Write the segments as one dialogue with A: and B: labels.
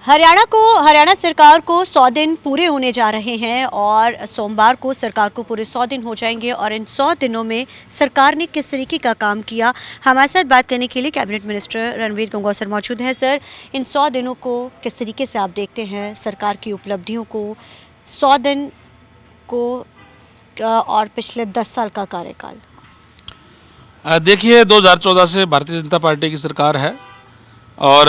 A: हरियाणा सरकार को 100 दिन पूरे होने जा रहे हैं और सोमवार को सरकार को पूरे 100 दिन हो जाएंगे और इन 100 दिनों में सरकार ने किस तरीके का काम किया, हमारे साथ बात करने के लिए cabinet minister Ranveer Gangwa sir मौजूद हैं। सर, इन 100 दिनों को किस तरीके से आप देखते हैं, सरकार की उपलब्धियों को, 100 दिन को और पिछले 10 साल का कार्यकाल?
B: देखिए, 2014 से भारतीय जनता पार्टी की सरकार है और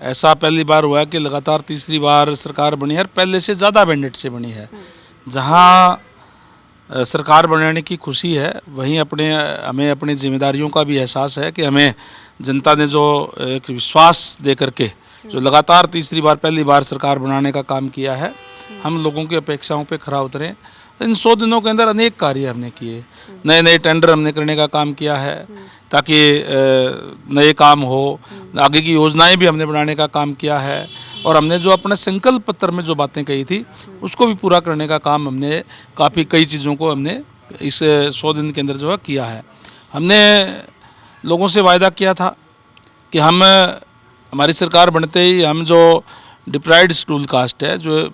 B: ऐसा पहली बार हुआ है कि लगातार तीसरी बार सरकार बनी है और पहले से ज़्यादा मैंडेट से बनी है। जहां सरकार बनाने की खुशी है, वहीं हमें अपनी जिम्मेदारियों का भी एहसास है कि हमें जनता ने जो एक विश्वास दे करके जो लगातार तीसरी बार पहली बार सरकार बनाने का काम किया है, हम लोगों की अपेक्षाओं पे खरा उतरें। इन 100 दिनों के अंदर अनेक कार्य हमने किए, नए नए टेंडर हमने करने का काम किया है ताकि नए काम हो, आगे की योजनाएं भी हमने बनाने का काम किया है और हमने जो अपने संकल्प पत्र में जो बातें कही थी उसको भी पूरा करने का काम हमने कई चीज़ों को हमने इस 100 दिन के अंदर जो है किया है। हमने लोगों से वायदा किया था कि हमारी सरकार बनते ही हम जो डिप्राइव्ड शेड्यूल कास्ट है, जो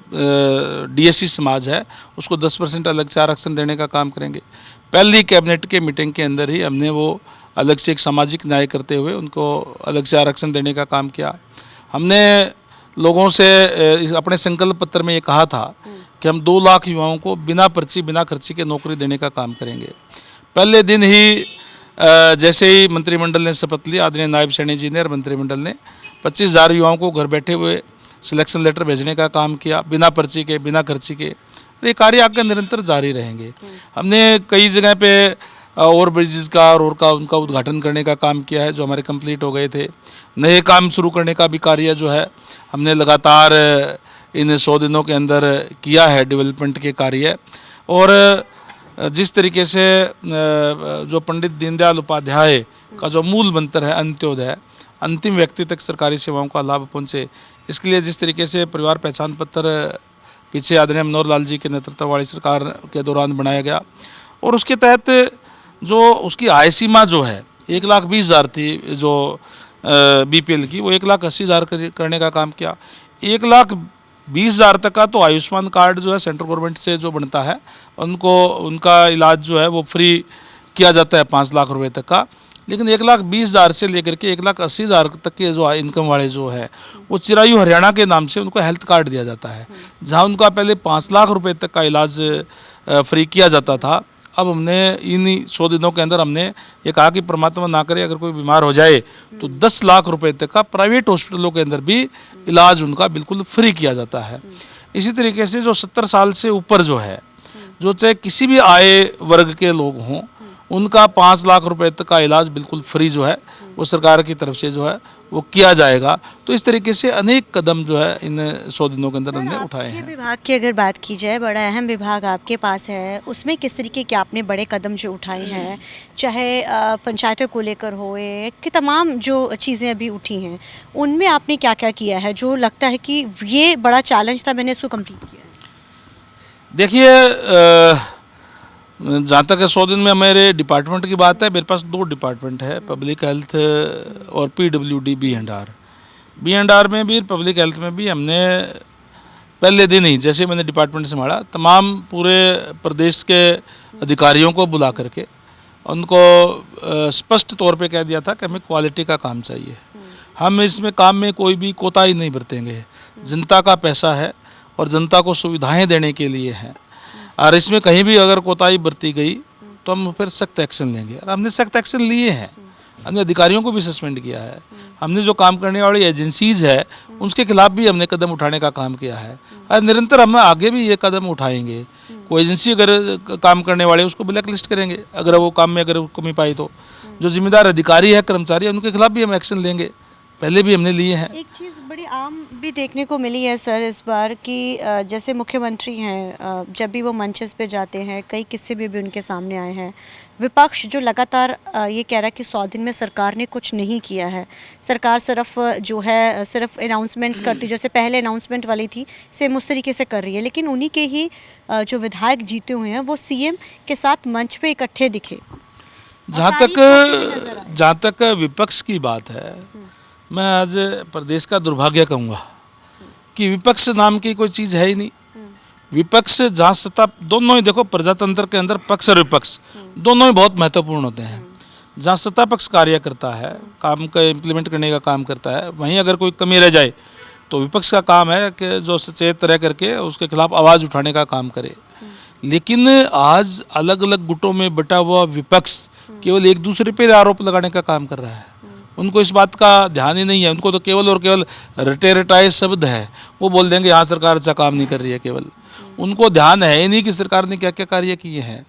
B: डीएससी समाज है, उसको 10% अलग से आरक्षण देने का काम करेंगे। पहली कैबिनेट के मीटिंग के अंदर ही हमने वो अलग से एक सामाजिक न्याय करते हुए उनको अलग से आरक्षण देने का काम किया। हमने लोगों से अपने संकल्प पत्र में ये कहा था कि हम 2 लाख युवाओं को बिना पर्ची बिना खर्ची के नौकरी देने का काम करेंगे। पहले दिन ही जैसे ही मंत्रिमंडल ने शपथ ली, आदरणीय नायब सैनी जी ने और मंत्रिमंडल ने 25,000 युवाओं को घर बैठे हुए सिलेक्शन लेटर भेजने का काम किया, बिना पर्ची के बिना खर्ची के। ये कार्य आगे निरंतर जारी रहेंगे। हमने कई जगह पे ओवर ब्रिजेस का और उनका उद्घाटन करने का काम किया है जो हमारे कंप्लीट हो गए थे। नए काम शुरू करने का भी कार्य जो है हमने लगातार इन 100 दिनों के अंदर किया है, डेवलपमेंट के कार्य। और जिस तरीके से जो पंडित दीनदयाल उपाध्याय का जो मूल मंत्र है अंत्योदय, अंतिम व्यक्ति तक सरकारी सेवाओं का लाभ पहुँचे, इसके लिए जिस तरीके से परिवार पहचान पत्र पीछे आदरणीय मनोहर लाल जी के नेतृत्व वाली सरकार के दौरान बनाया गया और उसके तहत जो उसकी आय सीमा जो है 1,20,000 थी, जो बीपीएल की, वो 1,80,000 करने का काम किया। 1,20,000 तक का तो आयुष्मान कार्ड जो है सेंट्रल गवर्नमेंट से जो बनता है उनका इलाज जो है वो फ्री किया जाता है 5 लाख रुपए तक का। लेकिन 1,20,000 से लेकर के 1,80,000 तक के जो इनकम वाले जो है वो चिरायु हरियाणा के नाम से उनको हेल्थ कार्ड दिया जाता है। जहां उनका पहले 5 लाख रुपए तक का इलाज फ्री किया जाता था, अब हमने इन 100 दिनों के अंदर हमने ये कहा कि परमात्मा ना करे अगर कोई बीमार हो जाए तो 10 लाख रुपए तक का प्राइवेट हॉस्पिटलों के अंदर भी इलाज उनका बिल्कुल फ्री किया जाता है। इसी तरीके से जो 70 साल से ऊपर जो है, जो चाहे किसी भी आय वर्ग के लोग हों, उनका 5 लाख रुपए तक का इलाज बिल्कुल फ्री जो है वो सरकार की तरफ से जो है वो किया जाएगा। तो इस तरीके से अनेक कदम जो है इन 100 दिनों के अंदर हमने उठाए हैं।
A: विभाग की अगर बात की जाए, बड़ा अहम विभाग आपके पास है, उसमें किस तरीके के आपने बड़े कदम जो उठाए हैं, चाहे पंचायतों को लेकर हो कि तमाम जो चीज़ें अभी उठी हैं, उनमें आपने क्या क्या किया है जो लगता है कि ये बड़ा चैलेंज था, मैंने इसको कंप्लीट किया?
B: देखिए, जहाँ तक 100 दिन में मेरे डिपार्टमेंट की बात है, मेरे पास 2 डिपार्टमेंट है, पब्लिक हेल्थ और पीडब्ल्यूडी बी एंड आर में भी, पब्लिक हेल्थ में भी हमने पहले दिन ही जैसे मैंने डिपार्टमेंट संभाला, तमाम पूरे प्रदेश के अधिकारियों को बुला करके उनको स्पष्ट तौर पे कह दिया था कि हमें क्वालिटी का काम चाहिए। हम इसमें काम में कोई भी कोताही नहीं बरतेंगे। जनता का पैसा है और जनता को सुविधाएँ देने के लिए है, और इसमें कहीं भी अगर कोताही बरती गई तो हम फिर सख्त एक्शन लेंगे। और हमने सख्त एक्शन लिए हैं, हमने अधिकारियों को भी सस्पेंड किया है। हमने जो काम करने वाली एजेंसीज है उसके खिलाफ भी हमने कदम उठाने का काम किया है और निरंतर हम आगे भी ये कदम उठाएंगे। कोई एजेंसी अगर काम करने वाले उसको ब्लैक लिस्ट करेंगे, अगर वो काम में अगर कमी पाई तो। जो जिम्मेदार अधिकारी है, कर्मचारी है, उनके खिलाफ भी हम एक्शन लेंगे, पहले भी हमने लिए हैं।
A: एक चीज़ बड़ी आम भी देखने को मिली है सर इस बार कि जैसे मुख्यमंत्री हैं, जब भी वो मंचेस पे जाते हैं, कई किस्से भी उनके सामने आए हैं, विपक्ष जो लगातार ये कह रहा है कि 100 दिन में सरकार ने कुछ नहीं किया है, सरकार सिर्फ अनाउंसमेंट्स करती, जैसे पहले अनाउंसमेंट वाली थी सेम उस तरीके से कर रही है। लेकिन उन्हीं के ही जो विधायक जीते हुए हैं वो सीएम के साथ मंच पे इकट्ठे दिखे।
B: जहाँ तक विपक्ष की बात है, मैं आज प्रदेश का दुर्भाग्य कहूँगा कि विपक्ष नाम की कोई चीज़ है ही नहीं। विपक्ष जहाँ सत्ता, दोनों ही देखो प्रजातंत्र के अंदर पक्ष और विपक्ष दोनों ही बहुत महत्वपूर्ण होते हैं। जहाँ सत्ता पक्ष कार्य करता है, काम का इम्प्लीमेंट करने का काम करता है, वहीं अगर कोई कमी रह जाए तो विपक्ष का काम है कि जो सचेत रह करके उसके खिलाफ आवाज़ उठाने का काम करे। लेकिन आज अलग अलग गुटों में बटा हुआ विपक्ष केवल एक दूसरे पर आरोप लगाने का काम कर रहा है। उनको इस बात का ध्यान ही नहीं है। उनको तो केवल और केवल रटे रटाए शब्द है, वो बोल देंगे यहाँ सरकार अच्छा काम नहीं कर रही है। केवल उनको ध्यान है ही नहीं कि सरकार ने क्या क्या कार्य किए हैं।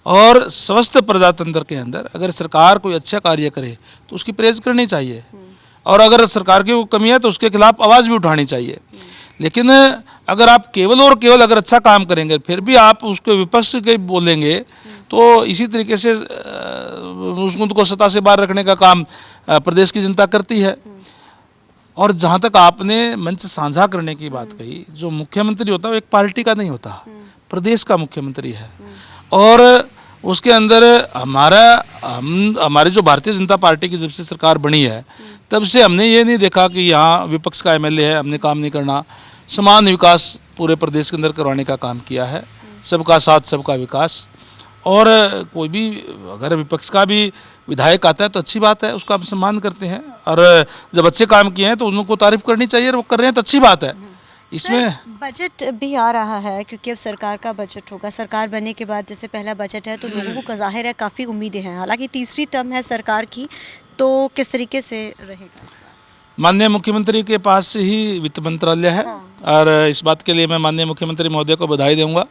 B: और स्वस्थ प्रजातंत्र के अंदर अगर सरकार कोई अच्छा कार्य करे तो उसकी प्रेज करनी चाहिए, और अगर सरकार की कोई कमी है तो उसके खिलाफ आवाज़ भी उठानी चाहिए। लेकिन अगर आप केवल और केवल अगर अच्छा काम करेंगे फिर भी आप उसको विपक्ष के बोलेंगे तो इसी तरीके से उनको सत्ता से बाहर रखने का काम प्रदेश की जनता करती है। और जहाँ तक आपने मंच साझा करने की बात कही, जो मुख्यमंत्री होता है वो एक पार्टी का नहीं होता, प्रदेश का मुख्यमंत्री है। और उसके अंदर हमारी जो भारतीय जनता पार्टी की जब से सरकार बनी है तब से हमने ये नहीं देखा कि यहाँ विपक्ष का एमएलए है हमने काम नहीं करना। समान विकास पूरे प्रदेश के अंदर करवाने का काम किया है, सबका साथ सबका विकास। और कोई भी अगर विपक्ष का भी विधायक आता है तो अच्छी बात है, उसका हम सम्मान करते हैं। और जब अच्छे काम किए हैं तो उनको तारीफ करनी चाहिए, और वो कर रहे हैं तो अच्छी बात है। इसमें
A: बजट भी आ रहा है क्योंकि अब सरकार का बजट होगा। सरकार बनने के बाद जैसे पहला बजट है तो लोगों को ज़ाहिर है काफ़ी उम्मीदें हैं। हालांकि तीसरी टर्म है सरकार की, तो किस तरीके से रहेगा?
B: माननीय मुख्यमंत्री के पास ही वित्त मंत्रालय है। और इस बात के लिए मैं माननीय मुख्यमंत्री महोदय को बधाई दूंगा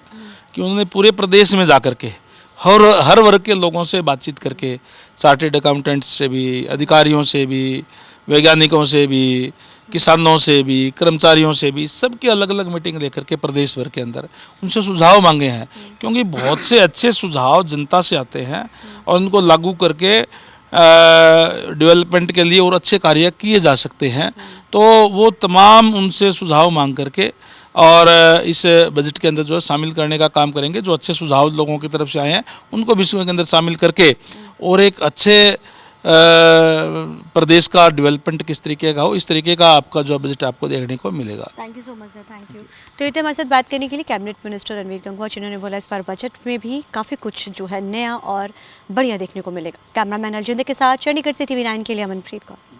B: कि उन्होंने पूरे प्रदेश में जा करके हर वर्ग के लोगों से बातचीत करके, चार्टेड अकाउंटेंट्स से भी, अधिकारियों से भी, वैज्ञानिकों से भी, किसानों से भी, कर्मचारियों से भी, सबकी अलग अलग मीटिंग लेकर के प्रदेश भर के अंदर उनसे सुझाव मांगे हैं। क्योंकि बहुत से अच्छे सुझाव जनता से आते हैं और उनको लागू करके डेवलपमेंट के लिए और अच्छे कार्य किए जा सकते हैं। तो वो तमाम उनसे सुझाव मांग करके और इस बजट के अंदर जो है शामिल करने का काम करेंगे। जो अच्छे सुझाव लोगों की तरफ से आए हैं उनको भी इसके अंदर शामिल करके और एक अच्छे प्रदेश का डेवलपमेंट किस तरीके का हो, इस तरीके का आपका जो बजट आपको देखने को मिलेगा।
A: Thank you so much sir, thank you. तो इतने हमारे साथ बात करने के लिए कैबिनेट मिनिस्टर रणवीर गंगवा, जिन्होंने बोला इस बार बजट में भी काफ़ी कुछ जो है नया और बढ़िया देखने को मिलेगा। कैमरामैन अर्जुन के साथ चंडीगढ़ से TV9 के लिए अमनप्रीत कौर।